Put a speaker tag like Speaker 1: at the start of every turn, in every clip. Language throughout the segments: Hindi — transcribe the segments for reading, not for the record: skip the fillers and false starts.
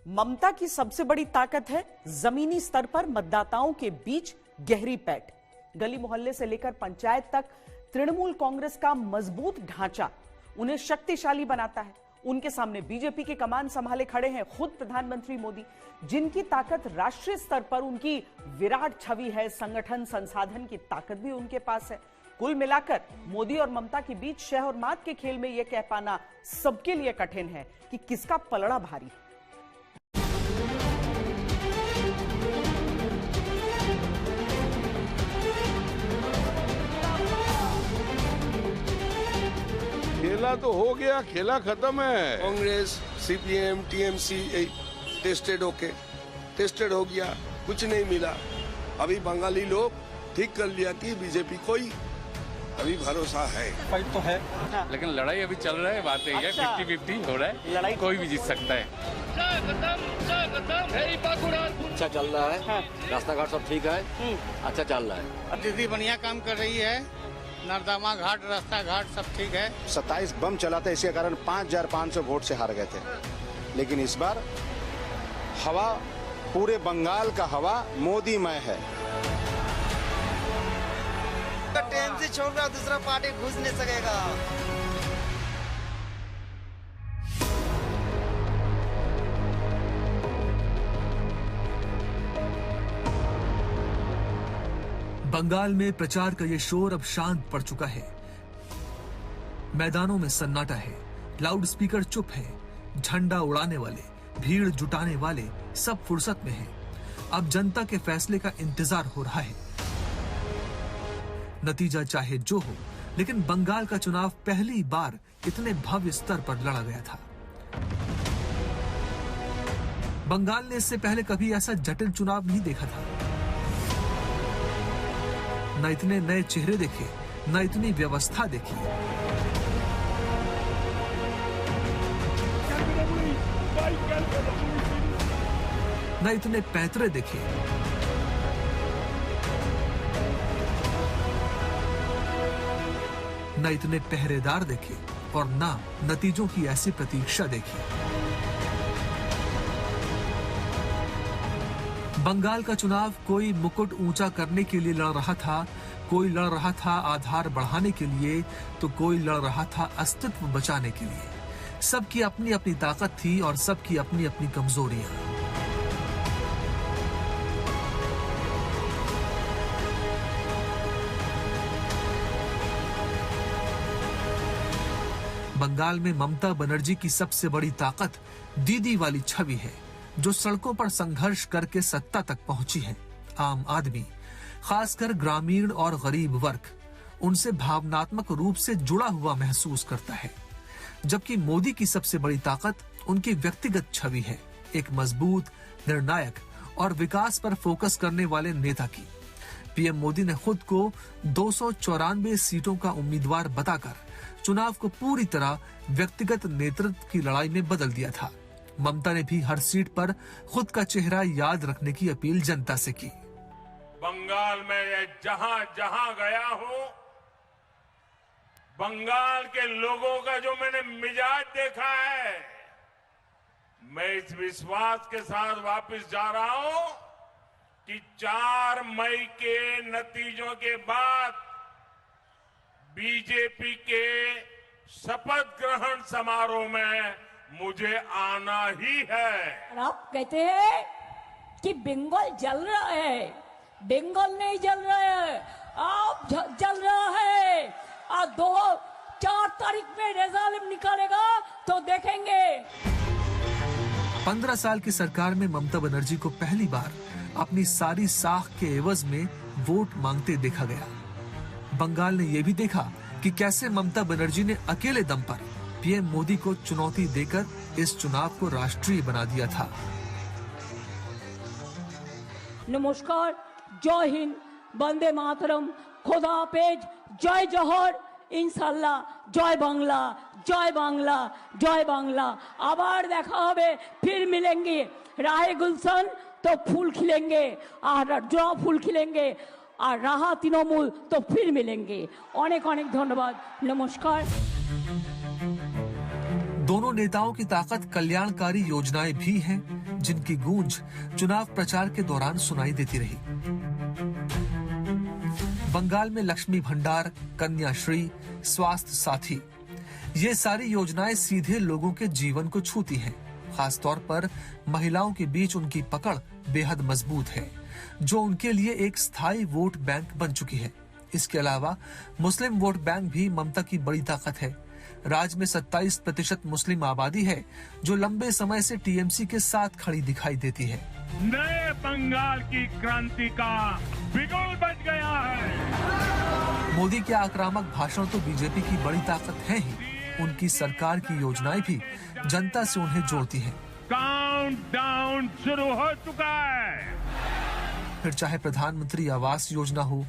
Speaker 1: ममता की सबसे बड़ी ताकत है जमीनी स्तर पर मतदाताओं के बीच गहरी पैठ। गली मोहल्ले से लेकर पंचायत तक तृणमूल कांग्रेस का मजबूत ढांचा उन्हें शक्तिशाली बनाता है। उनके सामने बीजेपी की कमान संभाले खड़े हैं खुद प्रधानमंत्री मोदी, जिनकी ताकत राष्ट्रीय स्तर पर उनकी विराट छवि है। संगठन संसाधन की ताकत भी उनके पास है। कुल मिलाकर मोदी और ममता के बीच शह और मात के खेल में यह कह पाना सबके लिए कठिन है कि किसका पलड़ा भारी है।
Speaker 2: खेला तो हो गया, खेला खत्म है।
Speaker 3: कांग्रेस, सीपीएम, टीएमसी टेस्टेड हो गया, कुछ नहीं मिला। अभी बंगाली लोग ठीक कर लिया कि बीजेपी को ही अभी भरोसा है।
Speaker 4: फाइट तो है,
Speaker 5: लेकिन लड़ाई अभी चल रहा है। बात यही है 50-50 हो रहा है, लड़ाई कोई भी जीत सकता है।
Speaker 6: अच्छा चल रहा है, रास्ता घाट सब ठीक है, अच्छा चल रहा है।
Speaker 7: दीदी बढ़िया काम कर रही है, नर्मदा घाट, रास्ता घाट सब ठीक है।
Speaker 8: 27 बम चला था, इसके कारण 5500 वोट से हार गए थे। लेकिन इस बार हवा, पूरे बंगाल का हवा मोदीमय है।
Speaker 9: टीएमसी छोड़ रहा, दूसरा पार्टी घुस नहीं सकेगा।
Speaker 10: बंगाल में प्रचार का ये शोर अब शांत पड़ चुका है। मैदानों में सन्नाटा है, लाउड स्पीकर चुप है, झंडा उड़ाने वाले, भीड़ जुटाने वाले सब फुर्सत में हैं। अब जनता के फैसले का इंतजार हो रहा है। नतीजा चाहे जो हो, लेकिन बंगाल का चुनाव पहली बार इतने भव्य स्तर पर लड़ा गया था। बंगाल ने इससे पहले कभी ऐसा जटिल चुनाव नहीं देखा था। न इतने नए चेहरे देखे, न इतनी व्यवस्था देखी। न इतने पैतरे देखे, न इतने पहरेदार देखे, और न नतीजों की ऐसी प्रतीक्षा देखी। बंगाल का चुनाव कोई मुकुट ऊंचा करने के लिए लड़ रहा था, कोई लड़ रहा था आधार बढ़ाने के लिए, तो कोई लड़ रहा था अस्तित्व बचाने के लिए। सबकी अपनी अपनी ताकत थी और सबकी अपनी अपनी कमजोरियां। बंगाल में ममता बनर्जी की सबसे बड़ी ताकत दीदी वाली छवि है, जो सड़कों पर संघर्ष करके सत्ता तक पहुंची है। आम आदमी, खासकर ग्रामीण और गरीब वर्ग, उनसे भावनात्मक रूप से जुड़ा हुआ महसूस करता है। जबकि मोदी की सबसे बड़ी ताकत उनकी व्यक्तिगत छवि है, एक मजबूत, निर्णायक और विकास पर फोकस करने वाले नेता की। पीएम मोदी ने खुद को 294 सीटों का उम्मीदवार बताकर चुनाव को पूरी तरह व्यक्तिगत नेतृत्व की लड़ाई में बदल दिया था। ममता ने भी हर सीट पर खुद का चेहरा याद रखने की अपील जनता से की।
Speaker 2: बंगाल में जहां जहां गया हूं, बंगाल के लोगों का जो मैंने मिजाज देखा है, मैं इस विश्वास के साथ वापस जा रहा हूं कि 4 मई के नतीजों के बाद बीजेपी के शपथ ग्रहण समारोह में मुझे आना ही है।
Speaker 11: आप कहते हैं कि बंगाल जल रहा है, बंगाल नहीं जल रहा है, आप जल रहा है। और 4 तारीख में रिजल्ट निकालेगा तो देखेंगे।
Speaker 10: 15 साल की सरकार में ममता बनर्जी को पहली बार अपनी सारी साख के एवज में वोट मांगते देखा गया। बंगाल ने यह भी देखा कि कैसे ममता बनर्जी ने अकेले दम पर पीएम मोदी को चुनौती देकर इस चुनाव को राष्ट्रीय बना दिया था।
Speaker 11: नमस्कार, जय हिंद, वंदे मातरम, खुदा हाफेज, जय जौहर, इंशाल्लाह, जय बांग्ला, जय बांग्ला, जय बांग्ला। आबार देखा होबे, फिर मिलेंगे। राहे गुलशन तो फूल खिलेंगे, और जो फूल खिलेंगे, और राहा तृणमूल तो फिर मिलेंगे। अनेक अनेक धन्यवाद, नमस्कार।
Speaker 10: दोनों नेताओं की ताकत कल्याणकारी योजनाएं भी हैं, जिनकी गूंज चुनाव प्रचार के दौरान सुनाई देती रही। बंगाल में लक्ष्मी भंडार, कन्याश्री, स्वास्थ्य साथी, ये सारी योजनाएं सीधे लोगों के जीवन को छूती हैं। खासतौर पर महिलाओं के बीच उनकी पकड़ बेहद मजबूत है, जो उनके लिए एक स्थायी वोट बैंक बन चुकी है। इसके अलावा मुस्लिम वोट बैंक भी ममता की बड़ी ताकत है। राज्य में 27% मुस्लिम आबादी है, जो लंबे समय से टीएमसी के साथ खड़ी दिखाई देती है।
Speaker 2: नए बंगाल की क्रांति का बिगुल बज गया है।
Speaker 10: मोदी के आक्रामक भाषण तो बीजेपी की बड़ी ताकत है ही, उनकी सरकार की योजनाएं भी जनता से उन्हें जोड़ती हैं।
Speaker 2: काउंटडाउन शुरू हो चुका है।
Speaker 10: फिर चाहे प्रधानमंत्री आवास योजना हो,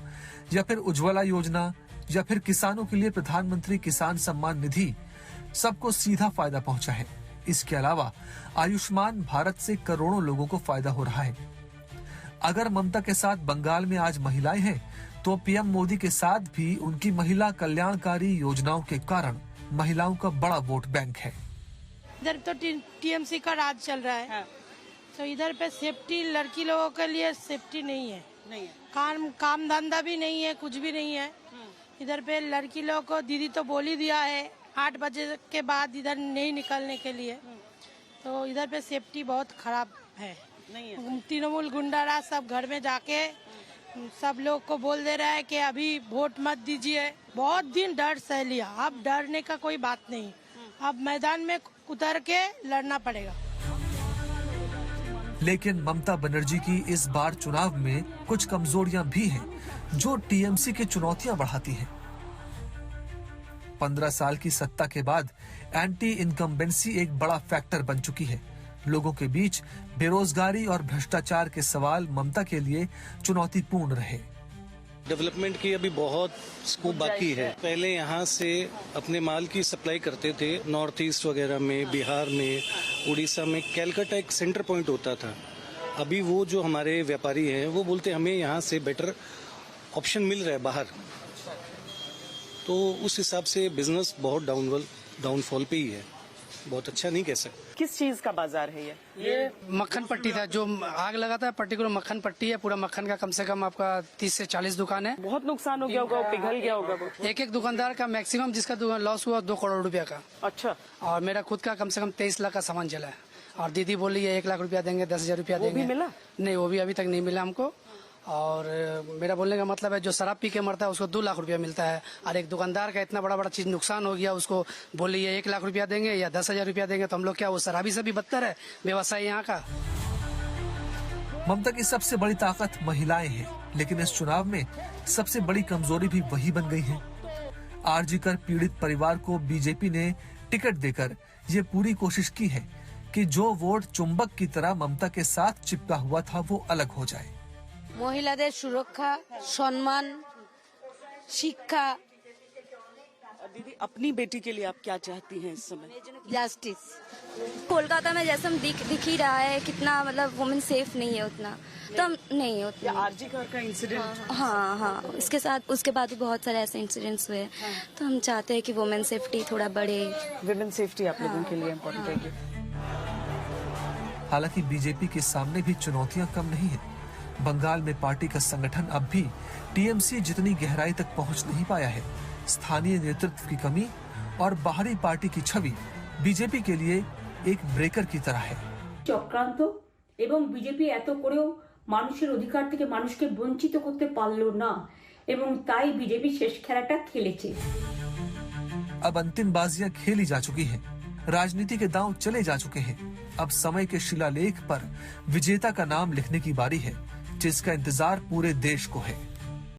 Speaker 10: या फिर उज्ज्वला योजना, या फिर किसानों के लिए प्रधानमंत्री किसान सम्मान निधि, सबको सीधा फायदा पहुंचा है। इसके अलावा आयुष्मान भारत से करोड़ों लोगों को फायदा हो रहा है। अगर ममता के साथ बंगाल में आज महिलाएं हैं, तो पीएम मोदी के साथ भी उनकी महिला कल्याणकारी योजनाओं के कारण महिलाओं का बड़ा वोट बैंक है।
Speaker 4: इधर तो टीएमसी का राज चल रहा है, तो इधर पे सेफ्टी, लड़की लोगों के लिए सेफ्टी नहीं है। काम धंधा भी नहीं है, कुछ भी नहीं है। इधर पे लड़की लोगों को दीदी तो बोल ही दिया है 8 बजे के बाद इधर नहीं निकलने के लिए, तो इधर पे सेफ्टी बहुत खराब है। तृणमूल गुंडाराज सब घर में जाके सब लोग को बोल दे रहा है कि अभी वोट मत दीजिए। बहुत दिन डर सह लिया, अब डरने का कोई बात नहीं, अब मैदान में उतर के लड़ना पड़ेगा।
Speaker 10: लेकिन ममता बनर्जी की इस बार चुनाव में कुछ कमजोरियां भी हैं, जो टीएमसी की चुनौतियां बढ़ाती हैं। 15 साल की सत्ता के बाद एंटी इनकम्बेंसी एक बड़ा फैक्टर बन चुकी है। लोगों के बीच बेरोजगारी और भ्रष्टाचार के सवाल ममता के लिए चुनौतीपूर्ण रहे।
Speaker 12: डेवलपमेंट की अभी बहुत स्कोप बाकी है। पहले यहाँ से अपने माल की सप्लाई करते थे, नॉर्थ ईस्ट वगैरह में, बिहार में, उड़ीसा में। कैलकाटा एक सेंटर पॉइंट होता था। अभी वो जो हमारे व्यापारी हैं वो बोलते हमें यहाँ से बेटर ऑप्शन मिल रहा है बाहर, तो उस हिसाब से बिजनेस बहुत डाउनफॉल पे ही है, बहुत अच्छा नहीं कह सकते।
Speaker 1: किस चीज का बाजार है ये
Speaker 13: मक्खन पट्टी था, जो आग लगाता है, पर्टिकुलर मक्खन पट्टी है। पूरा मक्खन का कम से कम आपका 30 से 40 दुकान है।
Speaker 1: बहुत नुकसान हो गया होगा, पिघल गया होगा वो।
Speaker 13: एक दुकानदार का मैक्सिमम जिसका लॉस हुआ 2 करोड़ रुपया का।
Speaker 1: अच्छा।
Speaker 13: और मेरा खुद का कम से कम 23 लाख का सामान चला है। और दीदी बोली है 1 लाख रुपया देंगे, 10,000 रुपया देंगे।
Speaker 1: वो भी मिला? नहीं,
Speaker 13: वो भी अभी तक नहीं मिला हमको। और मेरा बोलने का मतलब है जो शराब पी के मरता है उसको 2 लाख रुपया मिलता है, और एक दुकानदार का इतना बड़ा चीज नुकसान हो गया, उसको बोली है 1 लाख रुपया देंगे या 10,000 रुपया देंगे। तो हम लोग क्या, वो शराबी से भी बदतर है व्यवसाय यहाँ का।
Speaker 10: ममता की सबसे बड़ी ताकत महिलाएं हैं, लेकिन इस चुनाव में सबसे बड़ी कमजोरी भी वही बन गई है। आरजीकर पीड़ित परिवार को बीजेपी ने टिकट देकर ये पूरी कोशिश की है कि जो वोट चुंबक की तरह ममता के साथ चिपका हुआ था वो अलग हो जाए।
Speaker 4: মহিলাদের সুরক্ষা, সম্মান, শিক্ষা।
Speaker 1: दीदी, अपनी बेटी के लिए आप क्या चाहती हैं इस समय?
Speaker 14: जस्टिस। कोलकाता में जैसे हम दिख ही रहा है कितना, मतलब वुमेन सेफ नहीं है उतना, तो हम नहीं है उतना।
Speaker 1: आरजी घर का इंसिडेंट।
Speaker 14: हाँ, इसके साथ उसके बाद भी बहुत सारे ऐसे इंसिडेंट्स हुए, तो हम चाहते हैं कि वुमेन सेफ्टी थोड़ा बढ़े।
Speaker 1: वुमेन सेफ्टी आप लोगों के लिए इम्पोर्टेंट है।
Speaker 10: हालांकि बीजेपी के सामने भी चुनौतियां कम नहीं है। बंगाल में पार्टी का संगठन अब भी टीएमसी जितनी गहराई तक पहुंच नहीं पाया है। स्थानीय नेतृत्व की कमी और बाहरी पार्टी की छवि बीजेपी के लिए एक ब्रेकर की तरह है।
Speaker 11: চক্রান্ত এবং বিজেপি এত করেও মানুষের অধিকার থেকে মানুষকে বঞ্চিত করতে পারলো না, এবং তাই বিজেপি শেষ খেলাটা খেলেছে।
Speaker 10: अब अंतिम बाजियां खेली जा चुकी हैं, राजनीति के दांव चले जा चुके हैं। अब समय के शिलालेख पर विजेता का नाम लिखने की बारी है, जिसका इंतजार पूरे देश को है।